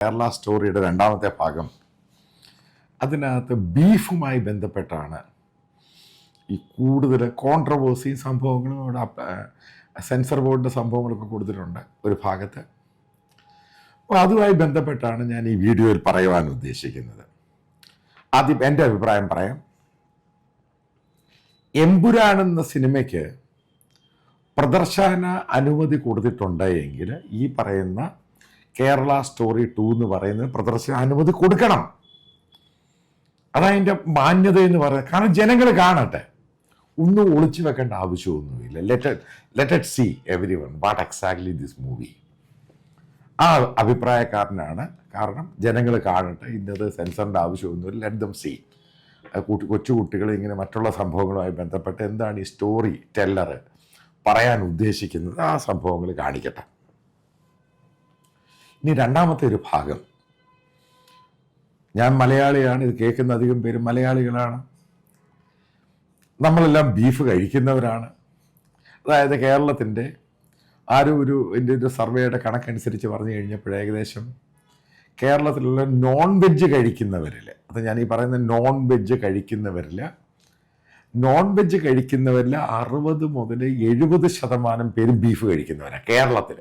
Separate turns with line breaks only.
കേരള സ്റ്റോറിയുടെ രണ്ടാമത്തെ ഭാഗം. അതിനകത്ത് ബീഫുമായി ബന്ധപ്പെട്ടാണ് ഈ കൂടുതൽ കോൺട്രവേഴ്സിയും സംഭവങ്ങളും ഇവിടെ സെൻസർ ബോർഡിൻ്റെ സംഭവങ്ങളൊക്കെ കൊടുത്തിട്ടുണ്ട് ഒരു ഭാഗത്ത്. അപ്പോൾ അതുമായി ബന്ധപ്പെട്ടാണ് ഞാൻ ഈ വീഡിയോയിൽ പറയുവാൻ ഉദ്ദേശിക്കുന്നത്. ആദ്യം എൻ്റെ അഭിപ്രായം പറയാം. എമ്പുരാൻ എന്ന സിനിമയ്ക്ക് പ്രദർശന അനുമതി കൊടുത്തിട്ടുണ്ട് എങ്കിൽ ഈ പറയുന്ന കേരള സ്റ്റോറി 2 എന്ന് പറയുന്നത് പ്രദർശന അനുമതി കൊടുക്കണം. അതതിൻ്റെ മാന്യത എന്ന് പറയുന്നത്. കാരണം ജനങ്ങൾ കാണട്ടെ, ഒന്നും ഒളിച്ചു വെക്കേണ്ട ആവശ്യമൊന്നുമില്ല. Let see everyone what exactly this movie. ആ അഭിപ്രായക്കാരനാണ്. കാരണം ജനങ്ങൾ കാണട്ടെ, ഇന്നത് സെൻസറിൻ്റെ ആവശ്യമൊന്നുമില്ല. Let them see. കൊച്ചുകുട്ടികൾ ഇങ്ങനെ മറ്റുള്ള സംഭവങ്ങളുമായി ബന്ധപ്പെട്ട് എന്താണ് ഈ സ്റ്റോറി ടെല്ലർ പറയാൻ ഉദ്ദേശിക്കുന്നത്, ആ സംഭവങ്ങൾ കാണിക്കട്ടെ. ഇനി രണ്ടാമത്തെ ഒരു ഭാഗം. ഞാൻ മലയാളിയാണ്, ഇത് കേൾക്കുന്ന അധികം പേര് മലയാളികളാണ്. നമ്മളെല്ലാം ബീഫ് കഴിക്കുന്നവരാണ്. അതായത് കേരളത്തിൻ്റെ എൻ്റെ ഒരു സർവേയുടെ കണക്കനുസരിച്ച് പറഞ്ഞു കഴിഞ്ഞപ്പോൾ ഏകദേശം കേരളത്തിലുള്ള നോൺ വെജ് കഴിക്കുന്നവരിൽ, അത് ഞാൻ ഈ പറയുന്ന നോൺ വെജ് കഴിക്കുന്നവരിൽ 60 മുതൽ 70% പേരും ബീഫ് കഴിക്കുന്നവരാണ് കേരളത്തിൽ.